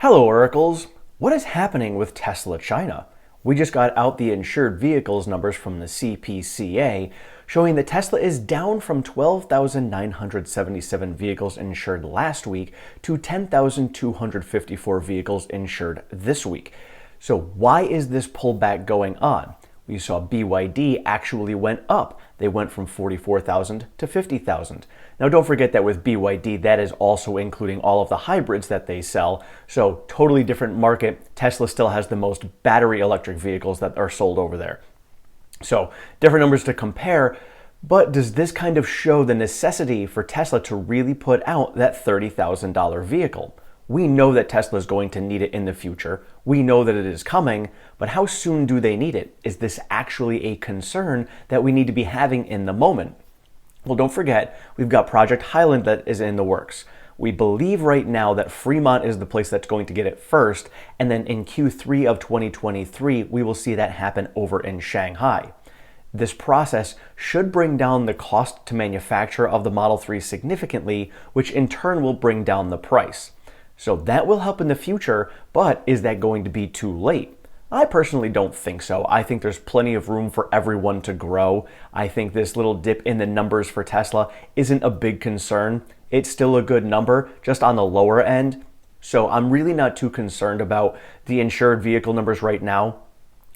Hello, Oracles. What is happening with Tesla China? We just got out the insured vehicles numbers from the CPCA, showing that Tesla is down from 12,977 vehicles insured last week to 10,254 vehicles insured this week. So why is this pullback going on? We saw BYD actually went up. They went from 44,000 to 50,000. Now don't forget that with BYD, that is also including all of the hybrids that they sell. So totally different market. Tesla still has the most battery electric vehicles that are sold over there. So different numbers to compare, but does this kind of show the necessity for Tesla to really put out that $30,000 vehicle? We know that Tesla is going to need it in the future. We know that it is coming, but how soon do they need it? Is this actually a concern that we need to be having in the moment? Well, don't forget, we've got Project Highland that is in the works. We believe right now that Fremont is the place that's going to get it first, and then in Q3 of 2023, we will see that happen over in Shanghai. This process should bring down the cost to manufacture of the Model 3 significantly, which in turn will bring down the price. So that will help in the future, but is that going to be too late? I personally don't think so. I think there's plenty of room for everyone to grow. I think this little dip in the numbers for Tesla isn't a big concern. It's still a good number, just on the lower end. So I'm really not too concerned about the insured vehicle numbers right now.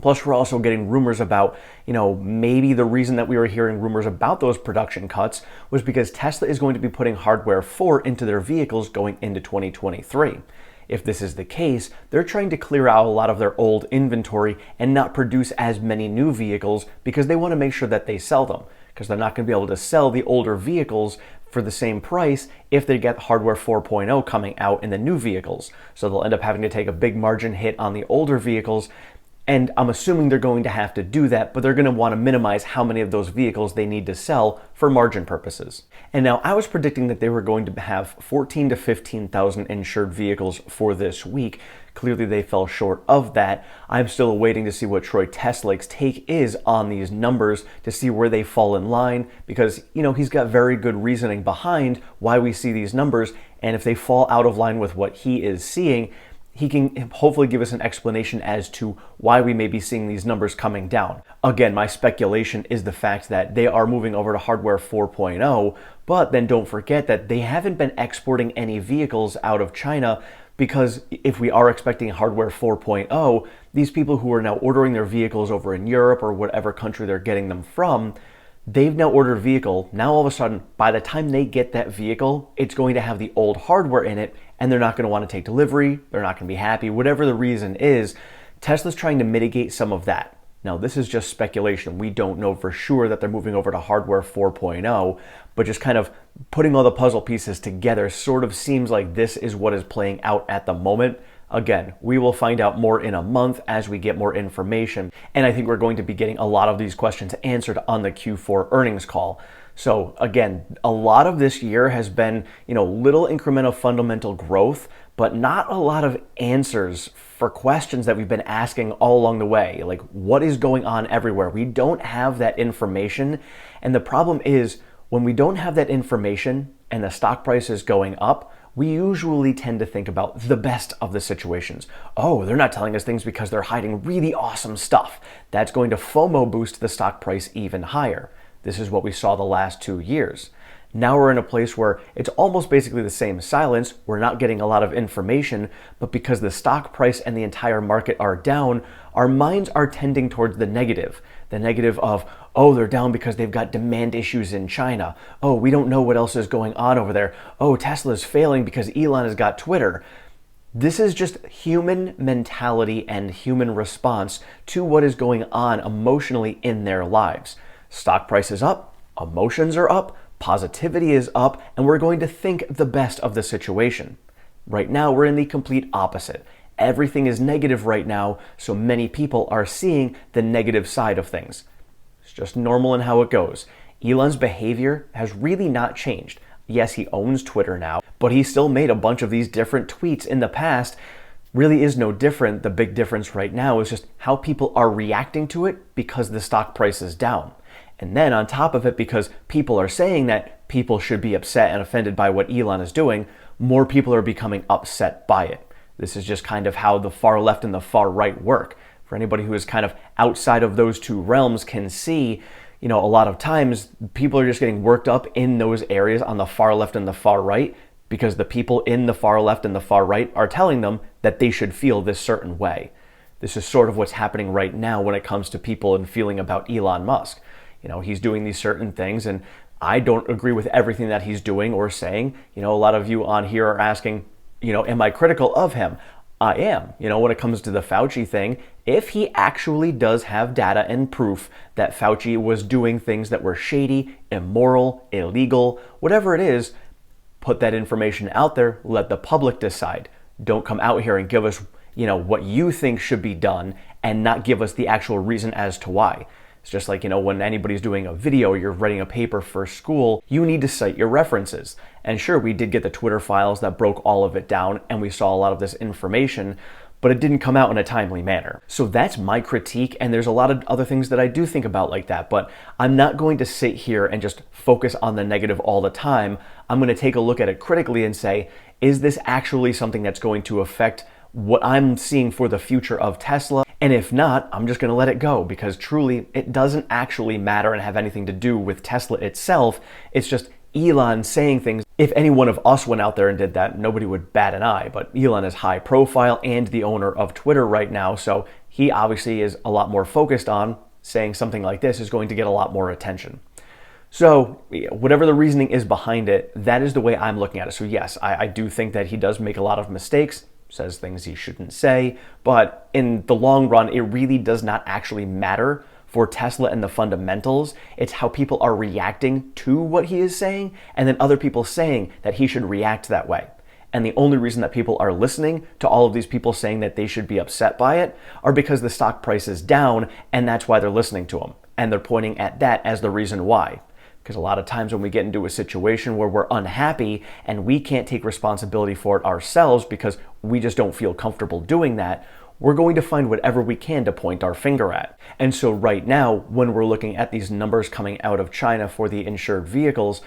Plus, we're also getting rumors about, maybe the reason that we were hearing rumors about those production cuts was because Tesla is going to be putting hardware 4 into their vehicles going into 2023. If this is the case, they're trying to clear out a lot of their old inventory and not produce as many new vehicles because they want to make sure that they sell them, because they're not going to be able to sell the older vehicles for the same price if they get hardware 4.0 coming out in the new vehicles. So they'll end up having to take a big margin hit on the older vehicles. And I'm assuming they're going to have to do that, but they're going to want to minimize how many of those vehicles they need to sell for margin purposes. And now I was predicting that they were going to have 14 to 15,000 insured vehicles for this week. Clearly they fell short of that. I'm still waiting to see what Troy Teslake's take is on these numbers to see where they fall in line, because he's got very good reasoning behind why we see these numbers, and if they fall out of line with what he is seeing, he can hopefully give us an explanation as to why we may be seeing these numbers coming down. Again, my speculation is the fact that they are moving over to hardware 4.0, but then don't forget that they haven't been exporting any vehicles out of China, because if we are expecting hardware 4.0, these people who are now ordering their vehicles over in Europe or whatever country they're getting them from, they've now ordered a vehicle. Now all of a sudden, by the time they get that vehicle, it's going to have the old hardware in it, and they're not going to want to take delivery. They're not going to be happy. Whatever the reason is, Tesla's trying to mitigate some of that. Now, this is just speculation. We don't know for sure that they're moving over to hardware 4.0, but just kind of putting all the puzzle pieces together sort of seems like this is what is playing out at the moment. Again, we will find out more in a month as we get more information. And I think we're going to be getting a lot of these questions answered on the Q4 earnings call. So again, a lot of this year has been, little incremental fundamental growth, but not a lot of answers for questions that we've been asking all along the way. Like, what is going on everywhere? We don't have that information. And the problem is, when we don't have that information and the stock price is going up, we usually tend to think about the best of the situations. Oh, they're not telling us things because they're hiding really awesome stuff. That's going to FOMO boost the stock price even higher. This is what we saw the last 2 years. Now we're in a place where it's almost basically the same silence. We're not getting a lot of information, but because the stock price and the entire market are down, our minds are tending towards the negative. The negative of, oh, they're down because they've got demand issues in China. Oh, we don't know what else is going on over there. Oh, Tesla's failing because Elon has got Twitter. This is just human mentality and human response to what is going on emotionally in their lives. Stock price is up, emotions are up, positivity is up, and we're going to think the best of the situation. Right now, we're in the complete opposite. Everything is negative right now, so many people are seeing the negative side of things. It's just normal in how it goes. Elon's behavior has really not changed. Yes, he owns Twitter now, but he still made a bunch of these different tweets in the past. Really is no different. The big difference right now is just how people are reacting to it because the stock price is down. And then on top of it, because people are saying that people should be upset and offended by what Elon is doing, more people are becoming upset by it. This is just kind of how the far left and the far right work. For anybody who is kind of outside of those two realms can see, a lot of times people are just getting worked up in those areas on the far left and the far right because the people in the far left and the far right are telling them that they should feel this certain way. This is sort of what's happening right now when it comes to people and feeling about Elon Musk. He's doing these certain things, and I don't agree with everything that he's doing or saying. A lot of you on here are asking, am I critical of him? I am. When it comes to the Fauci thing, if he actually does have data and proof that Fauci was doing things that were shady, immoral, illegal, whatever it is, put that information out there, let the public decide. Don't come out here and give us, what you think should be done and not give us the actual reason as to why. It's just like, when anybody's doing a video, you're writing a paper for school, you need to cite your references. And sure, we did get the Twitter files that broke all of it down, and we saw a lot of this information, but it didn't come out in a timely manner. So that's my critique, and there's a lot of other things that I do think about like that, but I'm not going to sit here and just focus on the negative all the time. I'm going to take a look at it critically and say, is this actually something that's going to affect what I'm seeing for the future of Tesla? And if not, I'm just going to let it go, because truly it doesn't actually matter and have anything to do with Tesla itself. It's just Elon saying things. If any one of us went out there and did that, nobody would bat an eye, but Elon is high profile and the owner of Twitter right now, so he obviously is a lot more focused on saying something like this is going to get a lot more attention. So whatever the reasoning is behind it, that is the way I'm looking at it. So yes, I do think that he does make a lot of mistakes, says things he shouldn't say, but in the long run, it really does not actually matter for Tesla and the fundamentals. It's how people are reacting to what he is saying, and then other people saying that he should react that way. And the only reason that people are listening to all of these people saying that they should be upset by it are because the stock price is down, and that's why they're listening to him. And they're pointing at that as the reason why. Because a lot of times when we get into a situation where we're unhappy and we can't take responsibility for it ourselves because we just don't feel comfortable doing that, we're going to find whatever we can to point our finger at. And so right now, when we're looking at these numbers coming out of China for the insured vehicles,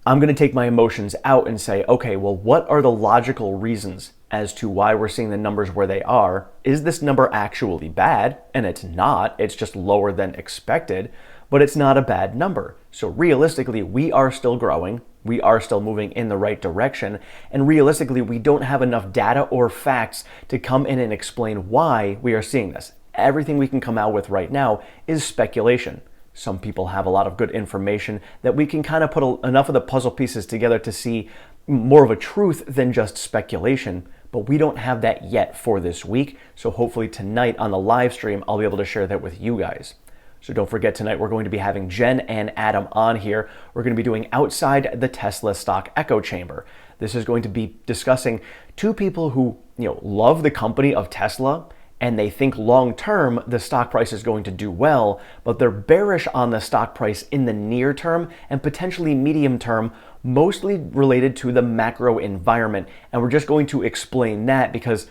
I'm going to take my emotions out and say, okay, well, what are the logical reasons as to why we're seeing the numbers where they are? Is this number actually bad? And it's not. It's just lower than expected, but it's not a bad number. So realistically, we are still growing. We are still moving in the right direction. And realistically, we don't have enough data or facts to come in and explain why we are seeing this. Everything we can come out with right now is speculation. Some people have a lot of good information that we can kind of put enough of the puzzle pieces together to see more of a truth than just speculation, but we don't have that yet for this week. So hopefully tonight on the live stream, I'll be able to share that with you guys. So don't forget, tonight we're going to be having Jen and Adam on here. We're going to be doing Outside the Tesla Stock Echo Chamber. This is going to be discussing two people who, love the company of Tesla, and they think long-term the stock price is going to do well, but they're bearish on the stock price in the near term and potentially medium term, mostly related to the macro environment. And we're just going to explain that because,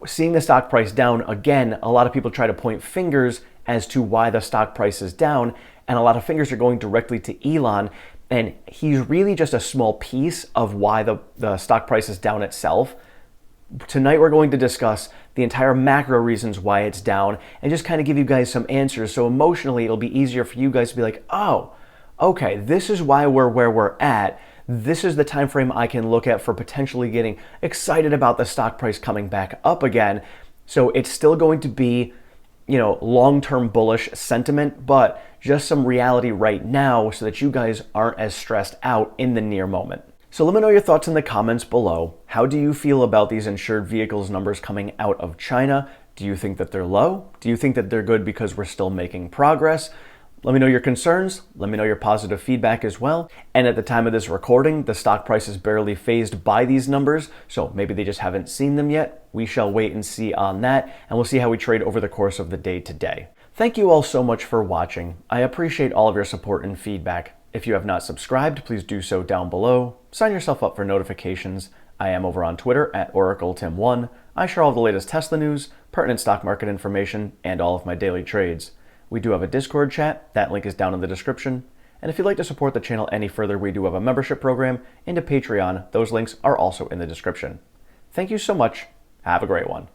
seeing the stock price down, again, a lot of people try to point fingers as to why the stock price is down, and a lot of fingers are going directly to Elon, and he's really just a small piece of why the stock price is down itself. Tonight we're going to discuss the entire macro reasons why it's down and just kind of give you guys some answers, so emotionally it'll be easier for you guys to be like, oh, okay, this is why we're where we're at. This is the time frame I can look at for potentially getting excited about the stock price coming back up again. So it's still going to be, long-term bullish sentiment, but just some reality right now so that you guys aren't as stressed out in the near moment. So let me know your thoughts in the comments below. How do you feel about these insured vehicles numbers coming out of China? Do you think that they're low? Do you think that they're good because we're still making progress? Let me know your concerns. Let me know your positive feedback as well. And at the time of this recording, the stock price is barely phased by these numbers, so maybe they just haven't seen them yet. We shall wait and see on that, and we'll see how we trade over the course of the day today. Thank you all so much for watching. I appreciate all of your support and feedback. If you have not subscribed, please do so down below. Sign yourself up for notifications. I am over on Twitter at OracleTim1. I share all the latest Tesla news, pertinent stock market information, and all of my daily trades. We do have a Discord chat. That link is down in the description. And if you'd like to support the channel any further, we do have a membership program and a Patreon. Those links are also in the description. Thank you so much, Have a great one.